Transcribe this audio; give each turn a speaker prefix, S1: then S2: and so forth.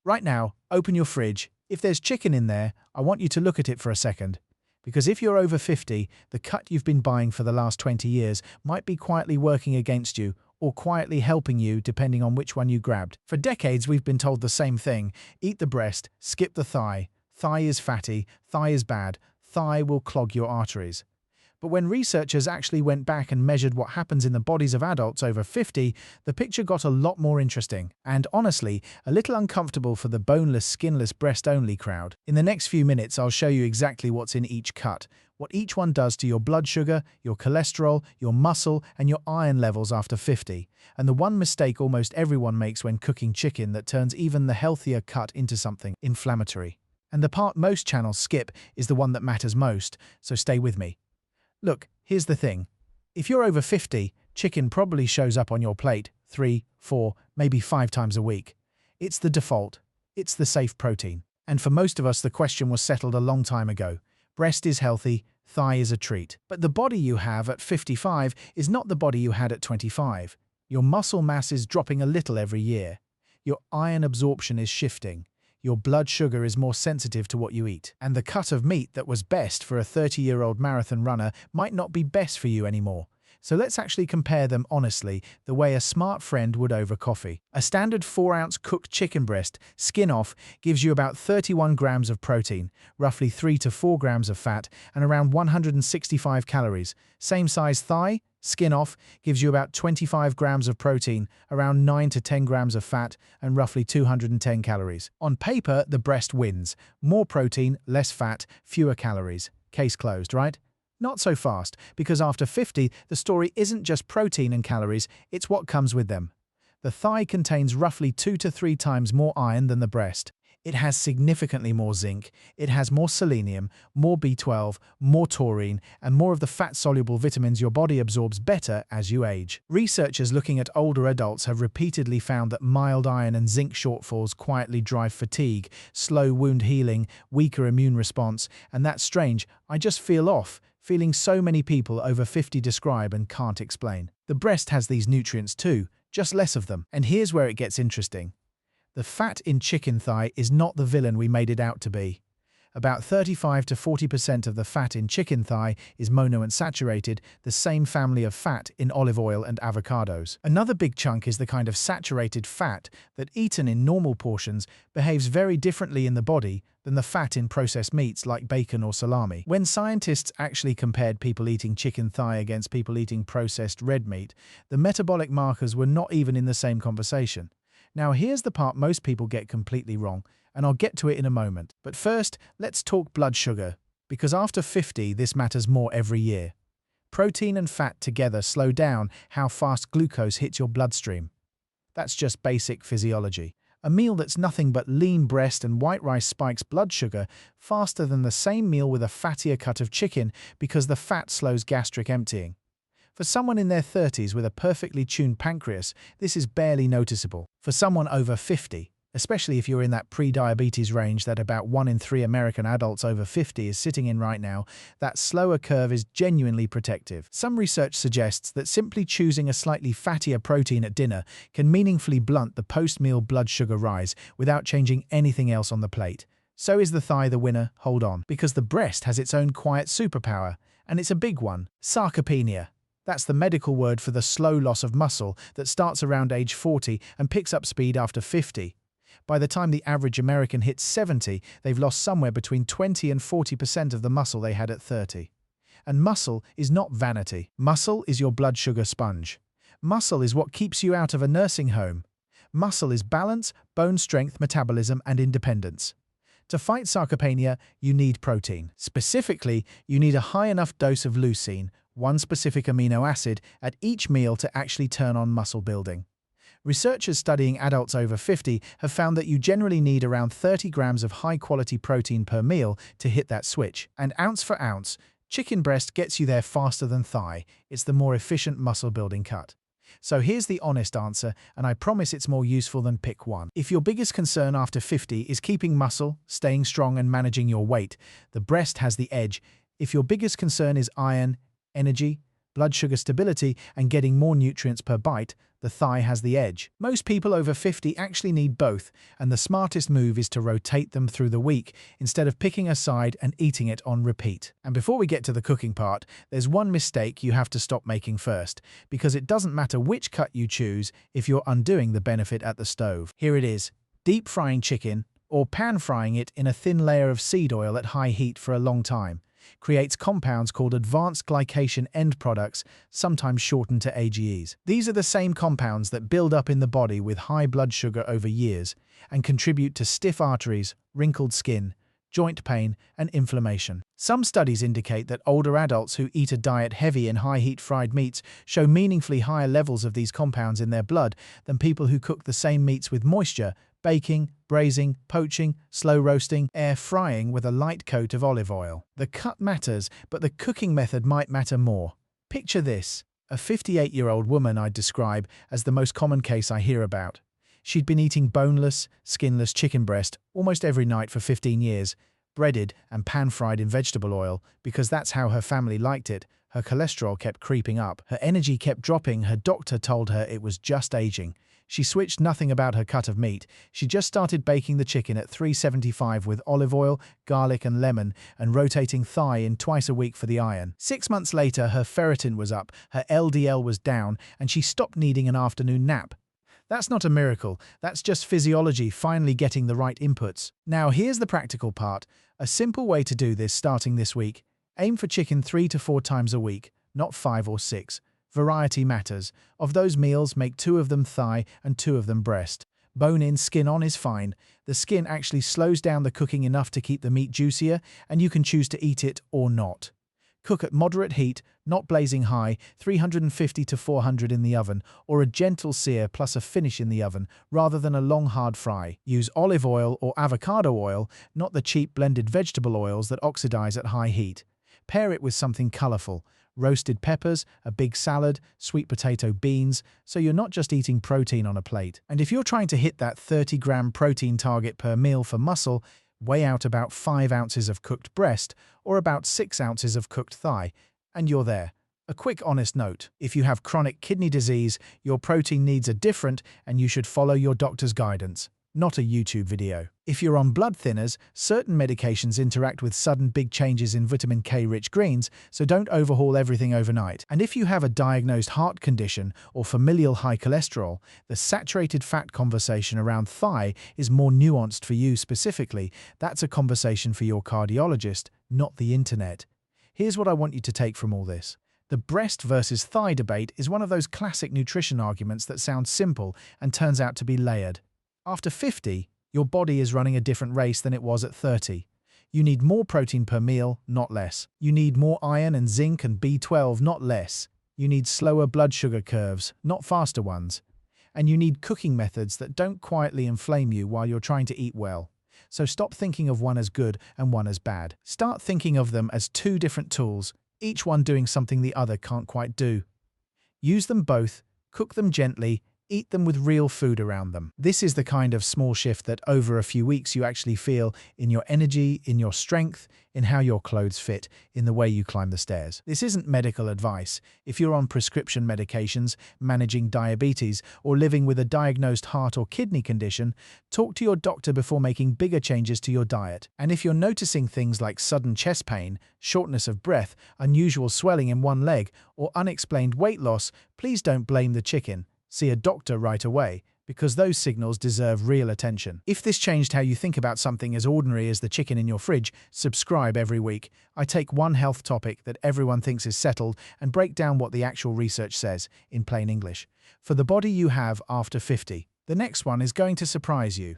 S1: Right now, open your fridge. If there's chicken in there, I want you to look at it for a second. Because if you're over 50, the cut you've been buying for the last 20 years might be quietly working against you or quietly helping you depending on which one you grabbed. For decades, we've been told the same thing. Eat the breast, skip the thigh. Thigh is fatty, thigh is bad, thigh will clog your arteries. But when researchers actually went back and measured what happens in the bodies of adults over 50, the picture got a lot more interesting, and honestly, a little uncomfortable for the boneless, skinless, breast-only crowd. In the next few minutes, I'll show you exactly what's in each cut, what each one does to your blood sugar, your cholesterol, your muscle, and your iron levels after 50, and the one mistake almost everyone makes when cooking chicken that turns even the healthier cut into something inflammatory. And the part most channels skip is the one that matters most, so stay with me. Look, here's the thing. If you're over 50, chicken probably shows up on your plate 3, 4, maybe 5 times a week. It's the default. It's the safe protein. And for most of us, the question was settled a long time ago. Breast is healthy, thigh is a treat. But the body you have at 55 is not the body you had at 25. Your muscle mass is dropping a little every year. Your iron absorption is shifting. Your blood sugar is more sensitive to what you eat. And the cut of meat that was best for a 30-year-old marathon runner might not be best for you anymore. So let's actually compare them honestly, the way a smart friend would over coffee. A standard 4-ounce cooked chicken breast, skin off, gives you about 31 grams of protein, roughly 3 to 4 grams of fat, and around 165 calories. Same size thigh, skin off, gives you about 25 grams of protein, around 9 to 10 grams of fat, and roughly 210 calories. On paper, the breast wins. More protein, less fat, fewer calories. Case closed, right? Not so fast, because after 50, the story isn't just protein and calories, it's what comes with them. The thigh contains roughly 2 to 3 times more iron than the breast. It has significantly more zinc, it has more selenium, more B12, more taurine, and more of the fat-soluble vitamins your body absorbs better as you age. Researchers looking at older adults have repeatedly found that mild iron and zinc shortfalls quietly drive fatigue, slow wound healing, weaker immune response, and that's strange, I just feel off, feeling so many people over 50 describe and can't explain. The breast has these nutrients too, just less of them. And here's where it gets interesting. The fat in chicken thigh is not the villain we made it out to be. About 35 to 40% of the fat in chicken thigh is monounsaturated, the same family of fat in olive oil and avocados. Another big chunk is the kind of saturated fat that, eaten in normal portions, behaves very differently in the body than the fat in processed meats like bacon or salami. When scientists actually compared people eating chicken thigh against people eating processed red meat, the metabolic markers were not even in the same conversation. Now here's the part most people get completely wrong, and I'll get to it in a moment. But first, let's talk blood sugar, because after 50, this matters more every year. Protein and fat together slow down how fast glucose hits your bloodstream. That's just basic physiology. A meal that's nothing but lean breast and white rice spikes blood sugar faster than the same meal with a fattier cut of chicken because the fat slows gastric emptying. For someone in their 30s with a perfectly tuned pancreas, this is barely noticeable. For someone over 50, especially if you're in that pre-diabetes range that about 1 in 3 American adults over 50 is sitting in right now, that slower curve is genuinely protective. Some research suggests that simply choosing a slightly fattier protein at dinner can meaningfully blunt the post-meal blood sugar rise without changing anything else on the plate. So is the thigh the winner? Hold on. Because the breast has its own quiet superpower, and it's a big one: sarcopenia. That's the medical word for the slow loss of muscle that starts around age 40 and picks up speed after 50. By the time the average American hits 70, they've lost somewhere between 20 and 40% of the muscle they had at 30. And muscle is not vanity. Muscle is your blood sugar sponge. Muscle is what keeps you out of a nursing home. Muscle is balance, bone strength, metabolism, and independence. To fight sarcopenia, you need protein. Specifically, you need a high enough dose of leucine, one specific amino acid, at each meal to actually turn on muscle building. Researchers studying adults over 50 have found that you generally need around 30 grams of high-quality protein per meal to hit that switch. And ounce for ounce, chicken breast gets you there faster than thigh. It's the more efficient muscle-building cut. So here's the honest answer, and I promise it's more useful than pick one. If your biggest concern after 50 is keeping muscle, staying strong, and managing your weight, the breast has the edge. If your biggest concern is iron, energy, blood sugar stability, and getting more nutrients per bite, the thigh has the edge. Most people over 50 actually need both, and the smartest move is to rotate them through the week instead of picking a side and eating it on repeat. And before we get to the cooking part, there's one mistake you have to stop making first, because it doesn't matter which cut you choose if you're undoing the benefit at the stove. Here it is: deep frying chicken, or pan frying it in a thin layer of seed oil at high heat for a long time, creates compounds called advanced glycation end products, sometimes shortened to AGEs. These are the same compounds that build up in the body with high blood sugar over years and contribute to stiff arteries, wrinkled skin, joint pain, and inflammation. Some studies indicate that older adults who eat a diet heavy in high-heat fried meats show meaningfully higher levels of these compounds in their blood than people who cook the same meats with moisture, baking, braising, poaching, slow roasting, air frying with a light coat of olive oil. The cut matters, but the cooking method might matter more. Picture this: a 58-year-old woman I'd describe as the most common case I hear about. She'd been eating boneless, skinless chicken breast almost every night for 15 years, breaded and pan-fried in vegetable oil because that's how her family liked it. Her cholesterol kept creeping up. Her energy kept dropping. Her doctor told her it was just aging. She switched nothing about her cut of meat. She just started baking the chicken at 375 with olive oil, garlic and lemon, and rotating thigh in twice a week for the iron. 6 months later, her ferritin was up, her LDL was down, and she stopped needing an afternoon nap. That's not a miracle, that's just physiology finally getting the right inputs. Now here's the practical part. A simple way to do this starting this week: aim for chicken 3 to 4 times a week, not 5 or 6. Variety matters. Of those meals, make 2 of them thigh and 2 of them breast. Bone in, skin on is fine. The skin actually slows down the cooking enough to keep the meat juicier, and you can choose to eat it or not. Cook at moderate heat, not blazing high, 350 to 400 in the oven, or a gentle sear plus a finish in the oven, rather than a long hard fry. Use olive oil or avocado oil, not the cheap blended vegetable oils that oxidize at high heat. Pair it with something colorful: roasted peppers, a big salad, sweet potato, beans, so you're not just eating protein on a plate. And if you're trying to hit that 30-gram protein target per meal for muscle, weigh out about 5 ounces of cooked breast or about 6 ounces of cooked thigh, and you're there. A quick honest note: if you have chronic kidney disease, your protein needs are different and you should follow your doctor's guidance, not a YouTube video. If you're on blood thinners, certain medications interact with sudden big changes in vitamin K-rich greens, so don't overhaul everything overnight. And if you have a diagnosed heart condition or familial high cholesterol, the saturated fat conversation around thigh is more nuanced for you specifically. That's a conversation for your cardiologist, not the internet. Here's what I want you to take from all this. The breast versus thigh debate is one of those classic nutrition arguments that sounds simple and turns out to be layered. After 50, your body is running a different race than it was at 30. You need more protein per meal, not less. You need more iron and zinc and B12, not less. You need slower blood sugar curves, not faster ones. And you need cooking methods that don't quietly inflame you while you're trying to eat well. So stop thinking of one as good and one as bad. Start thinking of them as 2 different tools, each one doing something the other can't quite do. Use them both, cook them gently, eat them with real food around them. This is the kind of small shift that over a few weeks you actually feel in your energy, in your strength, in how your clothes fit, in the way you climb the stairs. This isn't medical advice. If you're on prescription medications, managing diabetes, or living with a diagnosed heart or kidney condition, talk to your doctor before making bigger changes to your diet. And if you're noticing things like sudden chest pain, shortness of breath, unusual swelling in one leg, or unexplained weight loss, please don't blame the chicken. See a doctor right away, because those signals deserve real attention. If this changed how you think about something as ordinary as the chicken in your fridge, subscribe every week. I take one health topic that everyone thinks is settled and break down what the actual research says, in plain English, for the body you have after 50. The next one is going to surprise you.